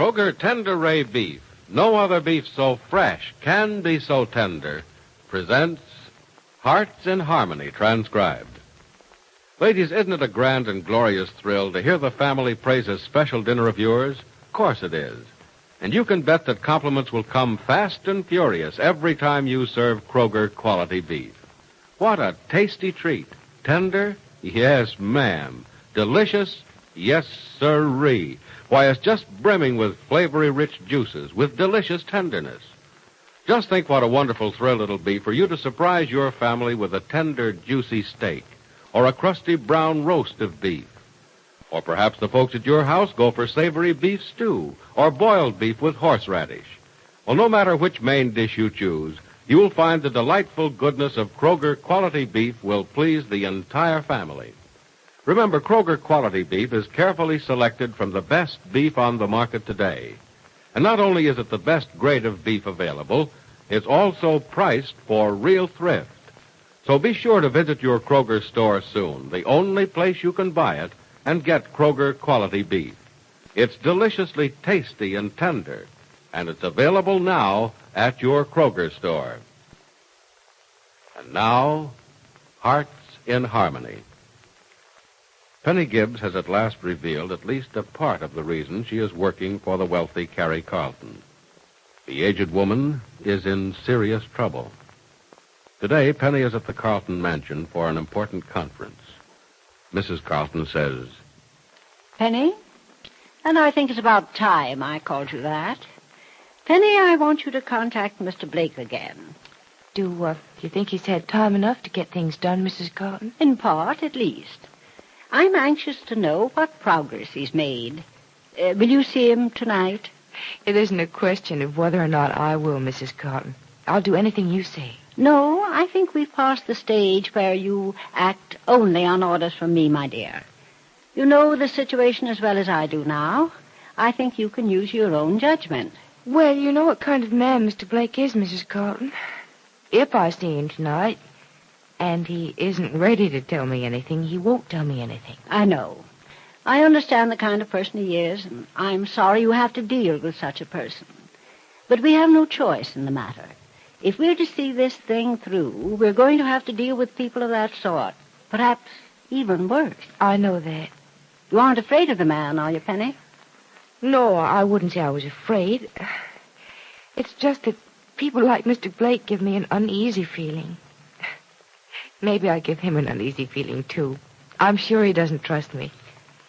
Kroger Tender Ray Beef, no other beef so fresh can be so tender, presents Hearts in Harmony, transcribed. Ladies, isn't it a grand and glorious thrill to hear the family praise a special dinner of yours? Of course it is. And you can bet that compliments will come fast and furious every time you serve Kroger quality beef. What a tasty treat. Tender? Yes, ma'am. Delicious? Yes, sirree. Why, it's just brimming with flavory-rich juices, with delicious tenderness. Just think what a wonderful thrill it'll be for you to surprise your family with a tender, juicy steak, or a crusty brown roast of beef. Or perhaps the folks at your house go for savory beef stew, or boiled beef with horseradish. Well, no matter which main dish you choose, you'll find the delightful goodness of Kroger quality beef will please the entire family. Remember, Kroger quality beef is carefully selected from the best beef on the market today. And not only is it the best grade of beef available, it's also priced for real thrift. So be sure to visit your Kroger store soon, the only place you can buy it, and get Kroger quality beef. It's deliciously tasty and tender, and it's available now at your Kroger store. And now, Hearts in Harmony. Penny Gibbs has at last revealed at least a part of the reason she is working for the wealthy Carrie Carlton. The aged woman is in serious trouble. Today, Penny is at the Carlton mansion for an important conference. Mrs. Carlton says, Penny, and I think it's about time I called you that. Penny, I want you to contact Mr. Blake again. Do you think he's had time enough to get things done, Mrs. Carlton? In part, at least. I'm anxious to know what progress he's made. Will you see him tonight? It isn't a question of whether or not I will, Mrs. Carlton. I'll do anything you say. No, I think we've passed the stage where you act only on orders from me, my dear. You know the situation as well as I do now. I think you can use your own judgment. Well, you know what kind of man Mr. Blake is, Mrs. Carlton. If I see him tonight, and he isn't ready to tell me anything, he won't tell me anything. I know. I understand the kind of person he is, and I'm sorry you have to deal with such a person. But we have no choice in the matter. If we're to see this thing through, we're going to have to deal with people of that sort. Perhaps even worse. I know that. You aren't afraid of the man, are you, Penny? No, I wouldn't say I was afraid. It's just that people like Mr. Blake give me an uneasy feeling. Maybe I give him an uneasy feeling, too. I'm sure he doesn't trust me.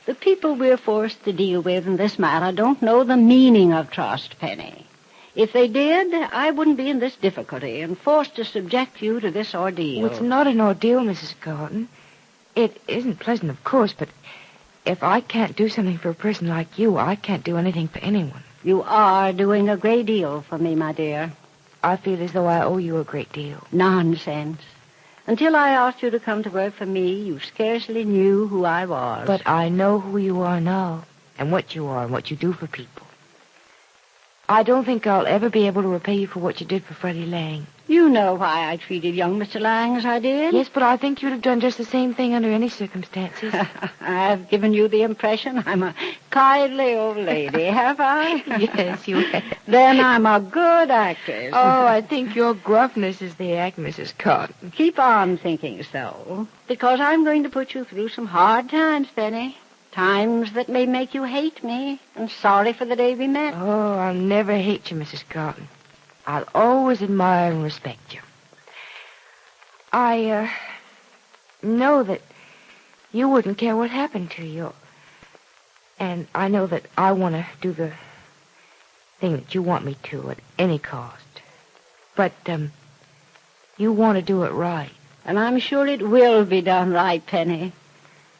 The people we're forced to deal with in this matter don't know the meaning of trust, Penny. If they did, I wouldn't be in this difficulty and forced to subject you to this ordeal. Well, it's not an ordeal, Mrs. Carlton. It isn't pleasant, of course, but if I can't do something for a person like you, I can't do anything for anyone. You are doing a great deal for me, my dear. I feel as though I owe you a great deal. Nonsense. Until I asked you to come to work for me, you scarcely knew who I was. But I know who you are now, and what you are, and what you do for people. I don't think I'll ever be able to repay you for what you did for Freddie Lang. You know why I treated young Mr. Lang as I did. Yes, but I think you'd have done just the same thing under any circumstances. I've given you the impression I'm a kindly old lady, have I? Yes, you have. Then I'm a good actress. Oh, I think your gruffness is the act, Mrs. Carlton. Keep on thinking so, because I'm going to put you through some hard times, Penny. Times that may make you hate me, and sorry for the day we met. Oh, I'll never hate you, Mrs. Carlton. I'll always admire and respect you. I know that you wouldn't care what happened to you. And I know that I want to do the thing that you want me to at any cost. But, you want to do it right. And I'm sure it will be done right, Penny.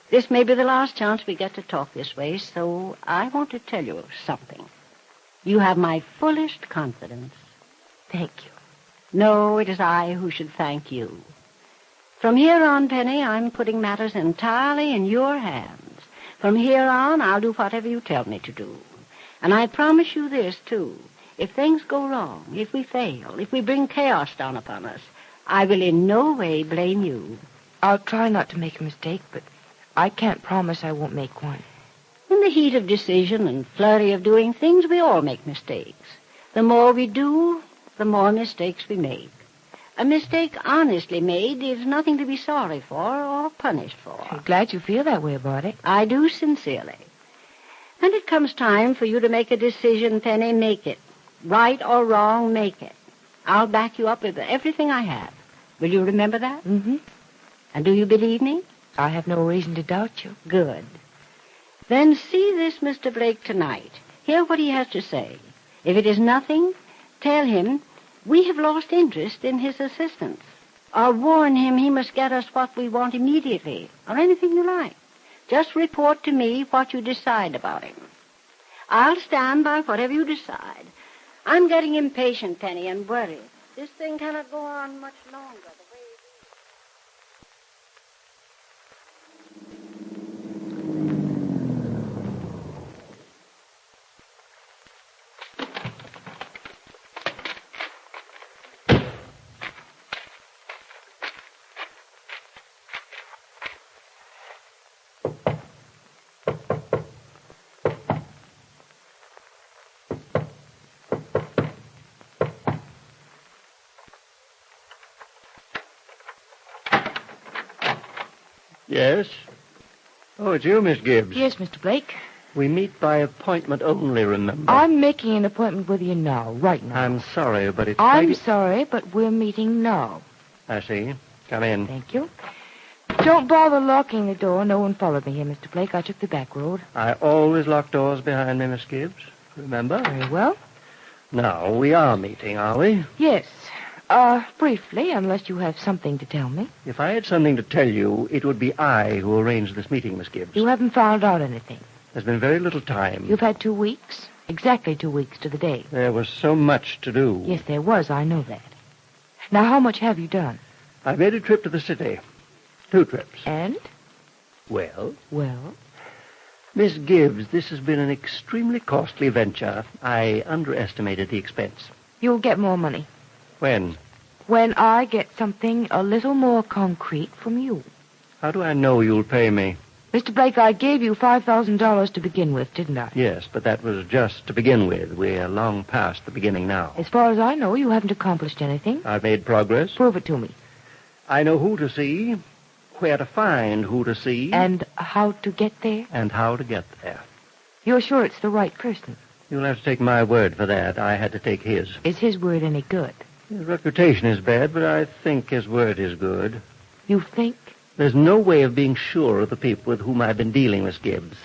This may be the last chance we get to talk this way, so I want to tell you something. You have my fullest confidence. Thank you. No, it is I who should thank you. From here on, Penny, I'm putting matters entirely in your hands. From here on, I'll do whatever you tell me to do. And I promise you this, too. If things go wrong, if we fail, if we bring chaos down upon us, I will in no way blame you. I'll try not to make a mistake, but I can't promise I won't make one. In the heat of decision and flurry of doing things, we all make mistakes. The more we do, the more mistakes we make. A mistake honestly made is nothing to be sorry for or punished for. I'm glad you feel that way about it. I do sincerely. When it comes time for you to make a decision, Penny, make it. Right or wrong, make it. I'll back you up with everything I have. Will you remember that? Mm-hmm. And do you believe me? I have no reason to doubt you. Good. Then see this Mr. Blake tonight. Hear what he has to say. If it is nothing, tell him we have lost interest in his assistance. Or warn him he must get us what we want immediately, or anything you like. Just report to me what you decide about him. I'll stand by whatever you decide. I'm getting impatient, Penny, and worried. This thing cannot go on much longer the way it is. Yes? Oh, it's you, Miss Gibbs. Yes, Mr. Blake. We meet by appointment only, remember? I'm making an appointment with you now, right now. I'm sorry, but it's... I'm sorry, but we're meeting now. I see. Come in. Thank you. Don't bother locking the door. No one followed me here, Mr. Blake. I took the back road. I always lock doors behind me, Miss Gibbs. Remember? Very well. Now, we are meeting, are we? Yes. Briefly, unless you have something to tell me. If I had something to tell you, it would be I who arranged this meeting, Miss Gibbs. You haven't found out anything. There's been very little time. You've had 2 weeks. Exactly 2 weeks to the day. There was so much to do. Yes, there was. I know that. Now, how much have you done? I made a trip to the city. 2 trips. And? Well? Well? Miss Gibbs, this has been an extremely costly venture. I underestimated the expense. You'll get more money. When? When I get something a little more concrete from you. How do I know you'll pay me? Mr. Blake, I gave you $5,000 to begin with, didn't I? Yes, but that was just to begin with. We're long past the beginning now. As far as I know, you haven't accomplished anything. I've made progress. Prove it to me. I know who to see, where to find who to see. And how to get there? And how to get there. You're sure it's the right person? You'll have to take my word for that. I had to take his. Is his word any good? His reputation is bad, but I think his word is good. You think? There's no way of being sure of the people with whom I've been dealing, Miss Gibbs.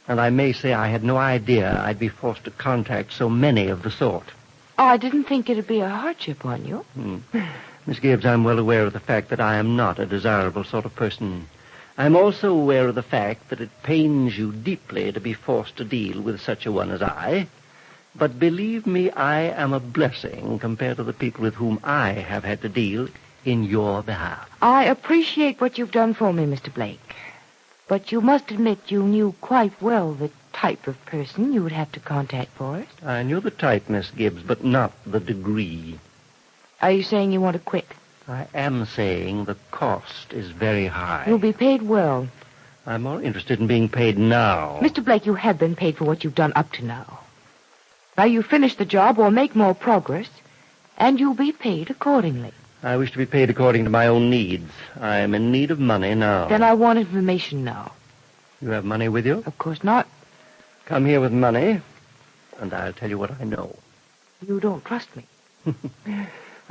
And I may say I had no idea I'd be forced to contact so many of the sort. Oh, I didn't think it'd be a hardship on you. Miss Gibbs, I'm well aware of the fact that I am not a desirable sort of person. I'm also aware of the fact that it pains you deeply to be forced to deal with such a one as I. But believe me, I am a blessing compared to the people with whom I have had to deal in your behalf. I appreciate what you've done for me, Mr. Blake. But you must admit you knew quite well the type of person you would have to contact for it. I knew the type, Miss Gibbs, but not the degree. Are you saying you want to quit? I am saying the cost is very high. You'll be paid well. I'm more interested in being paid now. Mr. Blake, you have been paid for what you've done up to now. Now you finish the job or make more progress, and you'll be paid accordingly. I wish to be paid according to my own needs. I am in need of money now. Then I want information now. You have money with you? Of course not. Come here with money, and I'll tell you what I know. You don't trust me.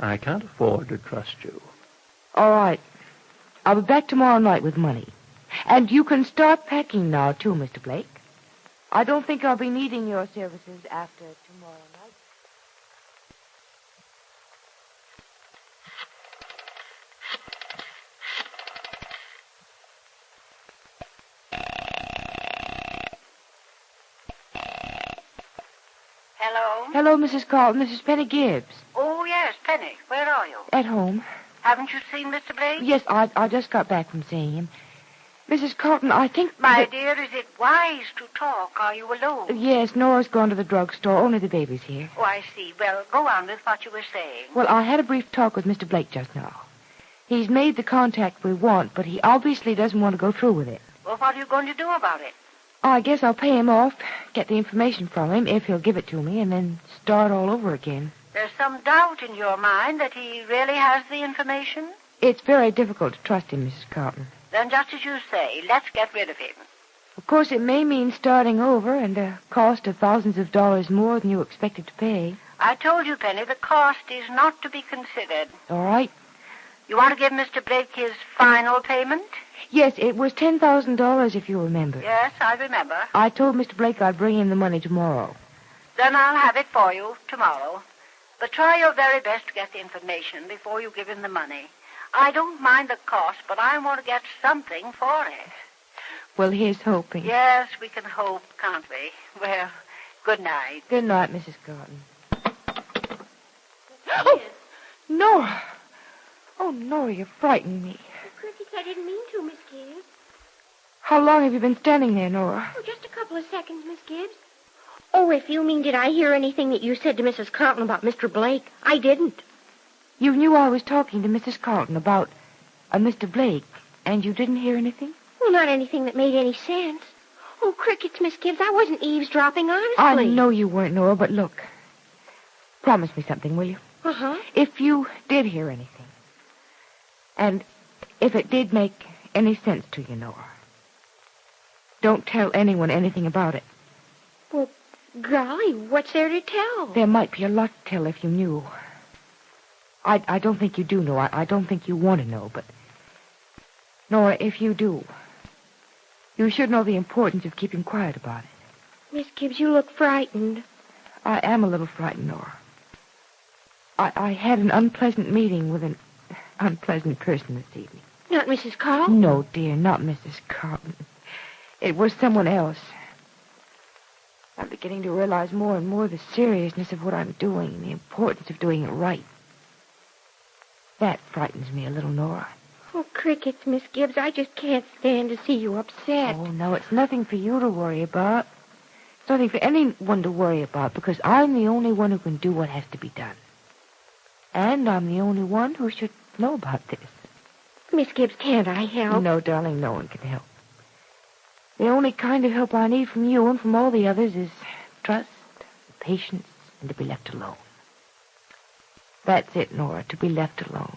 I can't afford to trust you. All right. I'll be back tomorrow night with money. And you can start packing now, too, Mr. Blake. I don't think I'll be needing your services after tomorrow night. Hello? Hello, Mrs. Carlton. This is Penny Gibbs. Oh, yes, Penny. Where are you? At home. Haven't you seen Mr. Blake? Yes, I just got back from seeing him. Mrs. Carlton, I think... My dear, is it wise to talk? Are you alone? Yes, Nora's gone to the drugstore. Only the baby's here. Oh, I see. Well, go on with what you were saying. Well, I had a brief talk with Mr. Blake just now. He's made the contact we want, but he obviously doesn't want to go through with it. Well, what are you going to do about it? I guess I'll pay him off, get the information from him, if he'll give it to me, and then start all over again. There's some doubt in your mind that he really has the information? It's very difficult to trust him, Mrs. Carlton. Then just as you say, let's get rid of him. Of course, it may mean starting over and a cost of thousands of dollars more than you expected to pay. I told you, Penny, the cost is not to be considered. All right. You want to give Mr. Blake his final payment? Yes, it was $10,000, if you remember. Yes, I remember. I told Mr. Blake I'd bring him the money tomorrow. Then I'll have it for you tomorrow. But try your very best to get the information before you give him the money. I don't mind the cost, but I want to get something for it. Well, here's hoping. Yes, we can hope, can't we? Well, good night. Good night, Mrs. Carlton. Oh, Nora. Oh, Nora, you frightened me. Cricket, I didn't mean to, Miss Gibbs. How long have you been standing there, Nora? Oh, just a couple of seconds, Miss Gibbs. Oh, if you mean did I hear anything that you said to Mrs. Carlton about Mr. Blake, I didn't. You knew I was talking to Mrs. Carlton about Mr. Blake, and you didn't hear anything? Well, not anything that made any sense. Oh, crickets, Miss Gibbs, I wasn't eavesdropping, honestly. I know you weren't, Nora, but look. Promise me something, will you? Uh-huh. If you did hear anything, and if it did make any sense to you, Nora, don't tell anyone anything about it. Well, golly, what's there to tell? There might be a lot to tell if you knew. I don't think you do know. I don't think you want to know, but... Nora, if you do, you should know the importance of keeping quiet about it. Miss Gibbs, you look frightened. I am a little frightened, Nora. I had an unpleasant meeting with an unpleasant person this evening. Not Mrs. Carlton? No, dear, not Mrs. Carlton. It was someone else. I'm beginning to realize more and more the seriousness of what I'm doing and the importance of doing it right. That frightens me a little, Nora. Oh, crickets, Miss Gibbs, I just can't stand to see you upset. Oh, no, it's nothing for you to worry about. It's nothing for anyone to worry about, because I'm the only one who can do what has to be done. And I'm the only one who should know about this. Miss Gibbs, can't I help? No, darling, no one can help. The only kind of help I need from you and from all the others is trust, patience, and to be left alone. That's it, Nora, to be left alone.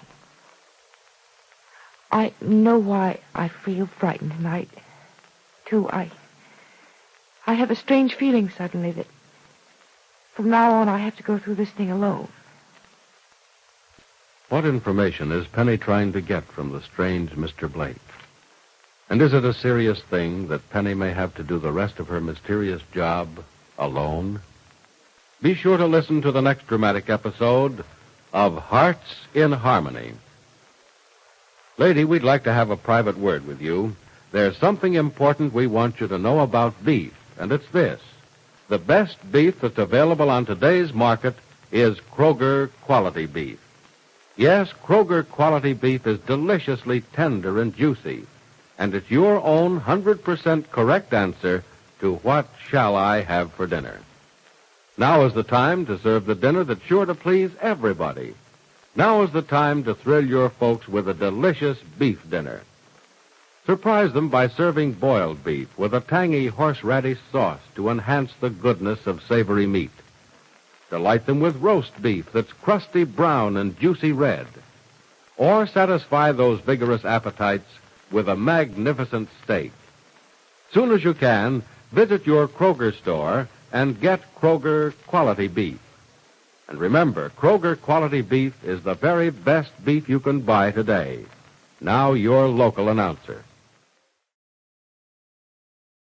I know why I feel frightened tonight, too. I have a strange feeling suddenly that from now on I have to go through this thing alone. What information is Penny trying to get from the strange Mr. Blake? And is it a serious thing that Penny may have to do the rest of her mysterious job alone? Be sure to listen to the next dramatic episode of Hearts in Harmony. Lady, we'd like to have a private word with you. There's something important we want you to know about beef, and it's this. The best beef that's available on today's market is Kroger quality beef. Yes, Kroger quality beef is deliciously tender and juicy, and it's your own 100% correct answer to what shall I have for dinner. Now is the time to serve the dinner that's sure to please everybody. Now is the time to thrill your folks with a delicious beef dinner. Surprise them by serving boiled beef with a tangy horseradish sauce to enhance the goodness of savory meat. Delight them with roast beef that's crusty brown and juicy red. Or satisfy those vigorous appetites with a magnificent steak. Soon as you can, visit your Kroger store and get Kroger quality beef. And remember, Kroger quality beef is the very best beef you can buy today. Now your local announcer.